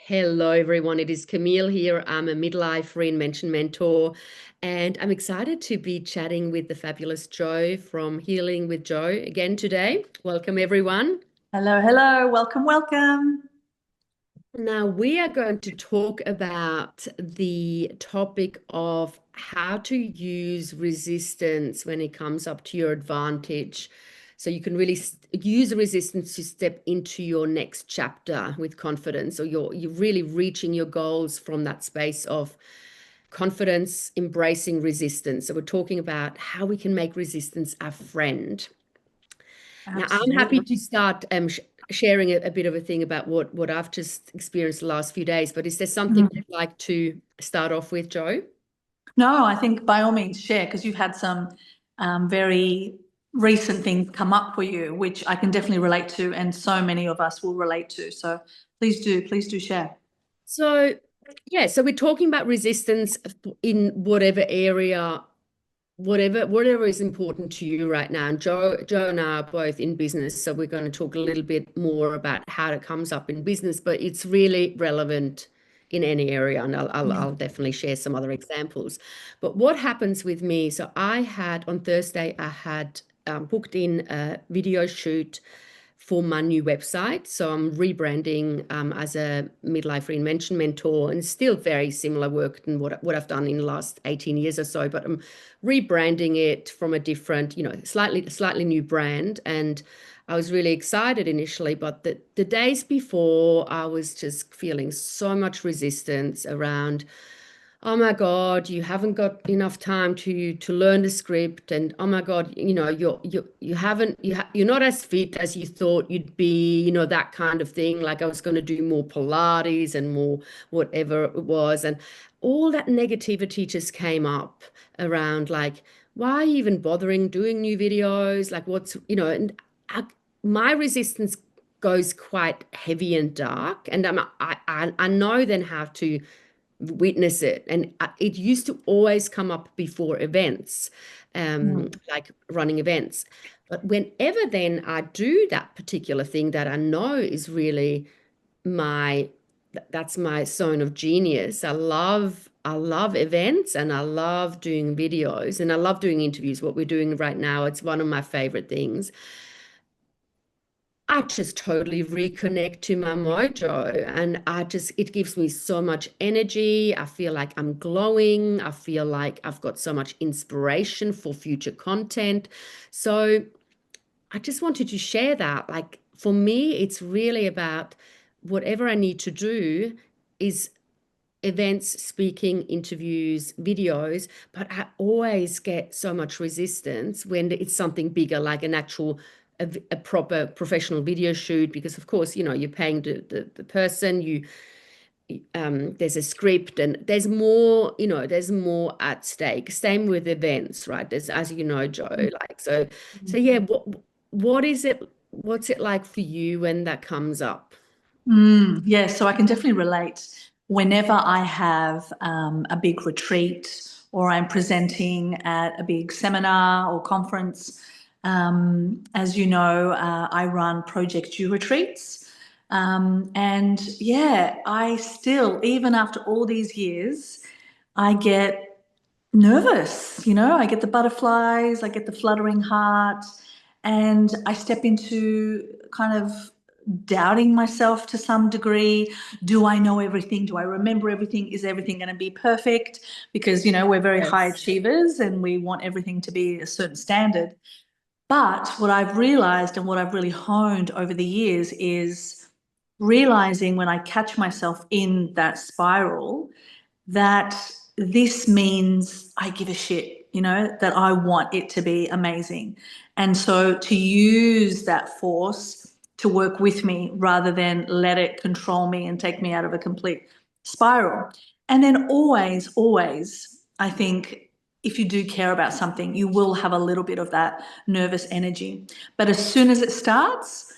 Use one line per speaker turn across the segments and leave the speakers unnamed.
Hello, everyone. It is Camille here. I'm a midlife reinvention mentor, and I'm excited to be chatting with the fabulous Joe from Healing with Joe again today. Welcome, everyone.
Hello, hello. Welcome, welcome.
Now, we are going to talk about the topic of how to use resistance when it comes up to your advantage. So you can really use resistance to step into your next chapter with confidence, or you're really reaching your goals from that space of confidence, embracing resistance. So we're talking about how we can make resistance our friend. Now, I'm happy
Absolutely.
to start sharing a bit of a thing about what I've just experienced the last few days. But is there something
Mhm.
you'd like to start off with, Joe?
No, I think by all means share because you've had some very recent things come up for you, which I can definitely relate to, and so many of us will relate to. So please do share.
So, yeah, so we're talking about resistance in whatever area, whatever is important to you right now. And Joe and I are both in business, so we're going to talk a little bit more about how it comes up in business, but it's really relevant in any area, and I'll definitely share some other examples. But what happens with me? So I had on Thursday, I had booked in a video shoot for my new website. So I'm rebranding as a midlife reinvention mentor, and still very similar work than what I've done in the last 18 years or so, but I'm rebranding it from a different, slightly new brand. And I was really excited initially, but the days before I was just feeling so much resistance around, oh my God, you haven't got enough time to learn the script, and oh my God, you haven't you're not as fit as you thought you'd be, that kind of thing. Like I was going to do more Pilates and more whatever it was, and all that negativity just came up around like, why are you even bothering doing new videos? Like and I, my resistance goes quite heavy and dark, and I know then how to witness it. And it used to always come up before events,
Mm.
like running events. But whenever then I do that particular thing that I know is really my, that's my zone of genius. I love events, and I love doing videos, and I love doing interviews. What we're doing right now, it's one of my favorite things. I just totally reconnect to my mojo, and it gives me so much energy. I feel like I'm glowing. I feel like I've got so much inspiration for future content. So I just wanted to share that. Like for me, it's really about whatever I need to do is events, speaking, interviews, videos, but I always get so much resistance when it's something bigger, like an actual a proper professional video shoot, because of course, you're paying the person, there's a script, and there's more at stake. Same with events, right? There's, as you know, Joe, like so yeah, what is it, what's it like for you when that comes up?
Yeah, so I can definitely relate. Whenever I have a big retreat or I'm presenting at a big seminar or conference, as you know, I run Project You retreats. And yeah, I still, even after all these years, I get nervous, I get the butterflies, I get the fluttering heart, and I step into kind of doubting myself to some degree. Do I know everything? Do I remember everything? Is everything going to be perfect? Because, we're very high
Yes.
achievers and we want everything to be a certain standard. But what I've realized and what I've really honed over the years is realizing when I catch myself in that spiral that this means I give a shit, that I want it to be amazing. And so to use that force to work with me rather than let it control me and take me out of a complete spiral. And then always, I think if you do care about something, you will have a little bit of that nervous energy. But as soon as it starts,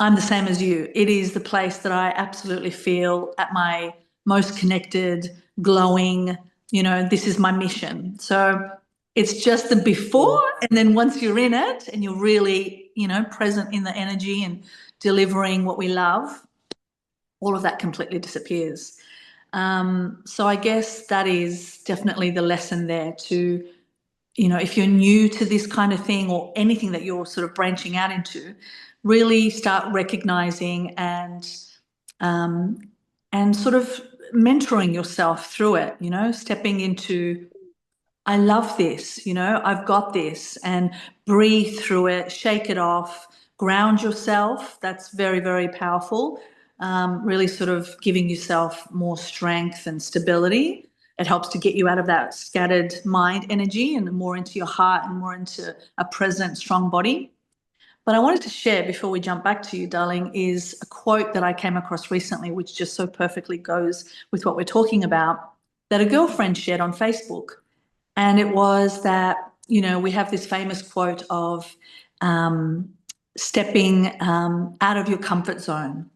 I'm the same as you. It is the place that I absolutely feel at my most connected, glowing, this is my mission. So it's just the before, and then once you're in it and you're really, present in the energy and delivering what we love, all of that completely disappears. So I guess that is definitely the lesson there to, if you're new to this kind of thing or anything that you're sort of branching out into, really start recognizing um, and sort of mentoring yourself through it, stepping into, I love this, I've got this, and breathe through it, shake it off, ground yourself. That's very, very powerful. Really sort of giving yourself more strength and stability. It helps to get you out of that scattered mind energy and more into your heart and more into a present, strong body. But I wanted to share before we jump back to you, darling, is a quote that I came across recently, which just so perfectly goes with what we're talking about, that a girlfriend shared on Facebook. And it was that, we have this famous quote of stepping out of your comfort zone.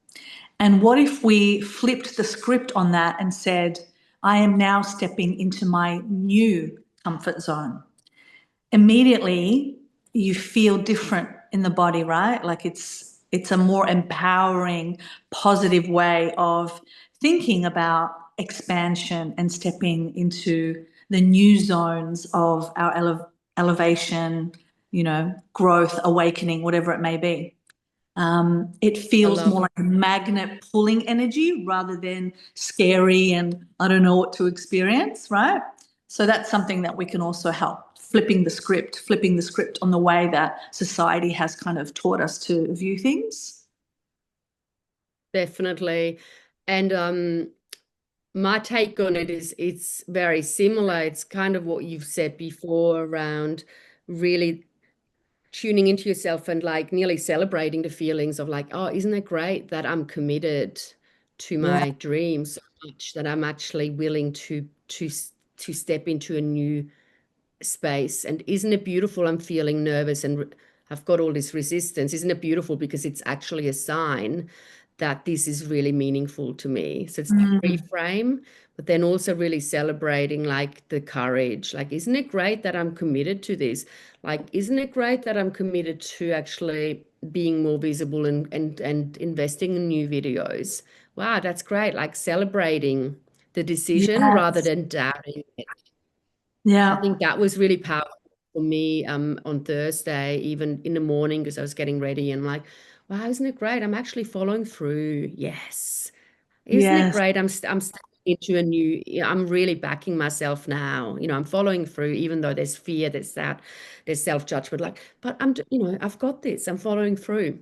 And what if we flipped the script on that and said, I am now stepping into my new comfort zone? Immediately you feel different in the body, right? Like it's a more empowering, positive way of thinking about expansion and stepping into the new zones of our elevation, growth, awakening, whatever it may be. It
I
feels
love
more
it.
like a magnet pulling energy rather than scary and I don't know what to experience, right? So that's something that we can also help, flipping the script on the way that society has kind of taught us to view things.
Definitely. And my take on it is it's very similar. It's kind of what you've said before around really tuning into yourself and like nearly celebrating the feelings of like, oh, isn't it great that I'm committed to
Yeah.
my dreams so much that I'm actually willing to step into a new space. And isn't it beautiful? I'm feeling nervous and I've got all this resistance. Isn't it beautiful? Because it's actually a sign that this is really meaningful to me. So it's that
Mm,
reframe, but then also really celebrating like the courage. Like, isn't it great that I'm committed to this? Like, isn't it great that I'm committed to actually being more visible and investing in new videos? Wow, that's great. Like celebrating the decision rather
yes.
than doubting it. I
Yeah.
think that was really powerful for me on Thursday, even in the morning, because I was getting ready and like, wow, isn't it great? I'm actually following through. Yes. Isn't it
Yes.
great? I'm stepping into a new, I'm really backing myself now. I'm following through, even though there's fear, there's that, there's self-judgment, like, but I've got this, I'm following through.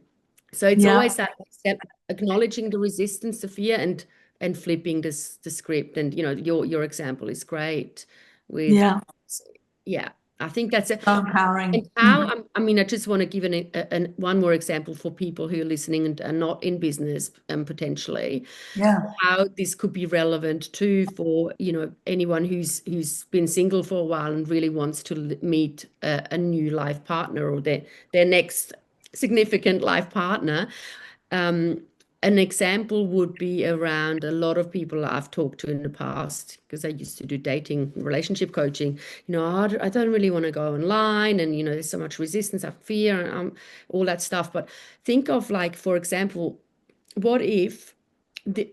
So it's
Yeah.
always that step, acknowledging the resistance, the fear, and flipping this the script. And your example is great with
Yeah.
yeah, I think that's it.
So
And
empowering.
how, I mean, I just want to give one more example for people who are listening and are not in business potentially,
Yeah.
how this could be relevant too for, anyone who's been single for a while and really wants to meet a new life partner or their next significant life partner. Um, an example would be around a lot of people I've talked to in the past, because I used to do dating relationship coaching. I don't really want to go online, and there's so much resistance, I fear, and all that stuff. But think of, like, for example, what if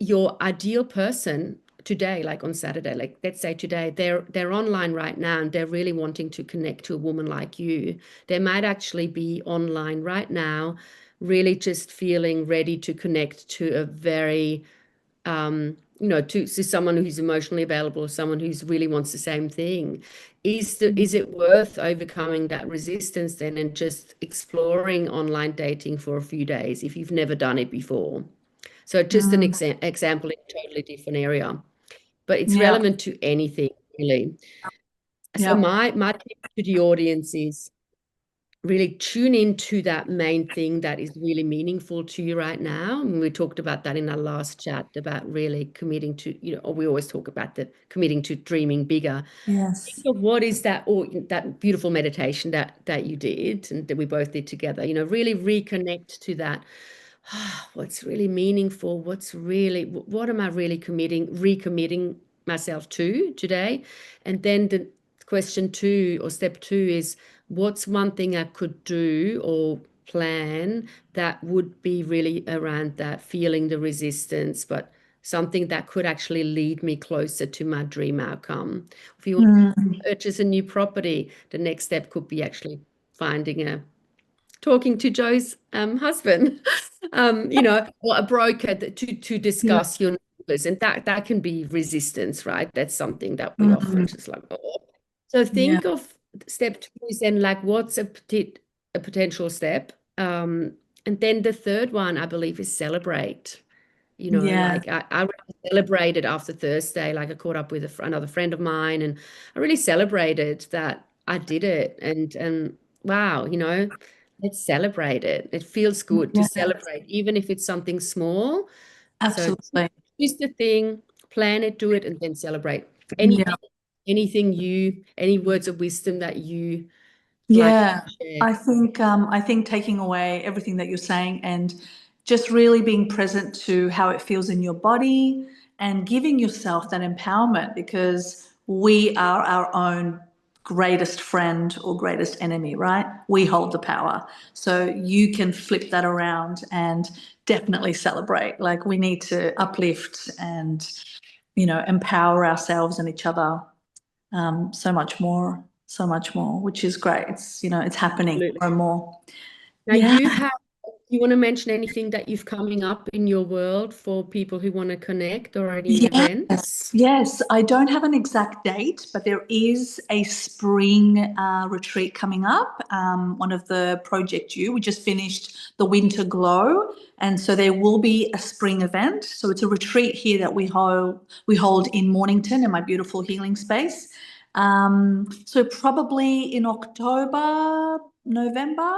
your ideal person today, like on Saturday, like let's say today, they're online right now and they're really wanting to connect to a woman like you. They might actually be online right now, really just feeling ready to connect to a very to someone who's emotionally available, someone who's really wants the same thing. Is it worth overcoming that resistance then and just exploring online dating for a few days if you've never done it before? So just an
Mm,
example in a totally different area, but it's
yeah.
relevant to anything really. So
Yeah.
my tip to the audience is really tune into that main thing that is really meaningful to you right now. And we talked about that in our last chat about really committing to, or we always talk about that committing to dreaming bigger.
Yes.
Think of what is that, or that beautiful meditation that you did and that we both did together. Really reconnect to that. What's really meaningful? What am I really recommitting myself to today? And then the question two or step two is, what's one thing I could do or plan that would be really around that, feeling the resistance, but something that could actually lead me closer to my dream outcome. If you want
Mm.
to purchase a new property, the next step could be actually finding a talking to Joe's husband, or a broker to
Yeah.
discuss your numbers, and that can be resistance, right? That's something that we often
Mm.
just like, oh. So
Yeah.
think of step two is then like what's a potential step, and then the third one I believe is celebrate.
Yeah.
Like I really celebrated after Thursday. Like I caught up with another friend of mine, and I really celebrated that I did it. And wow, let's celebrate it. It feels good to
Yeah.
celebrate, even if it's something small. So
Absolutely.
choose the thing, plan it, do it, and then celebrate.
Yeah.
Any words of wisdom that you like
Yeah,
to share?
I think taking away everything that you're saying and just really being present to how it feels in your body and giving yourself that empowerment because we are our own greatest friend or greatest enemy, right? We hold the power. So you can flip that around and definitely celebrate. Like we need to uplift and, empower ourselves and each other so much more, which is great. It's happening
Absolutely.
more and more.
Now
Yeah.
you want to mention anything that you've coming up in your world for people who want to connect or any
Yes,
events?
yes. I don't have an exact date, but there is a spring retreat coming up. One of the Project U. We just finished the Winter Glow, and so there will be a spring event. So it's a retreat here that we hold in Mornington in my beautiful healing space. So probably in October, November,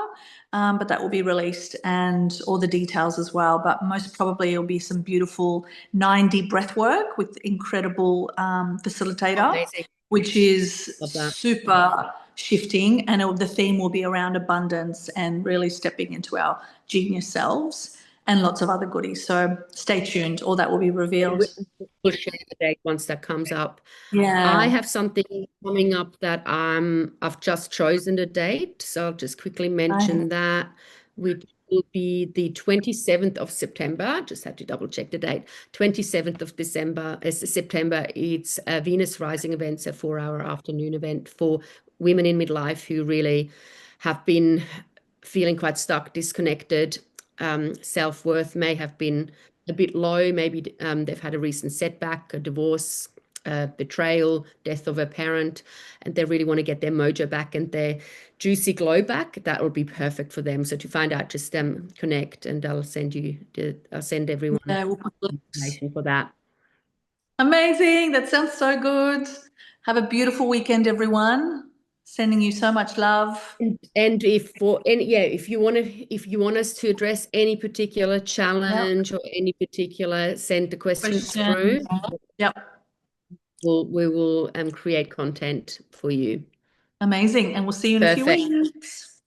but that will be released and all the details as well. But most probably it'll be some beautiful 9D breath work with incredible facilitator,
Amazing.
which is
Love that.
super shifting. And the theme will be around abundance and really stepping into our genius selves and lots of other goodies. So stay tuned. All that will be
And
revealed.
we'll share the date once that comes up. I
Yeah.
have something coming up that I've just chosen a date, so I'll just quickly
Right.
mention that, which will be the 27th of September. Just had to double check the date. 27th of December is September. It's a Venus Rising event, so 4-hour afternoon event for women in midlife who really have been feeling quite stuck, disconnected. Self-worth may have been a bit low. Maybe they've had a recent setback, a divorce, betrayal, death of a parent, and they really want to get their mojo back and their juicy glow back. That will be perfect for them. So to find out, just connect, and I'll send everyone
Yeah, we'll put links.
information for that.
Amazing. That sounds so good. Have a beautiful weekend, everyone. Sending you so much love.
And if you want us to address any particular
Yep.
challenge or any particular, send the questions
Question.
through.
Yep.
We will create content for you.
Amazing. And we'll see you in a few
Perfect.
weeks.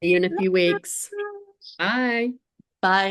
See you in a few weeks. Bye.
Bye.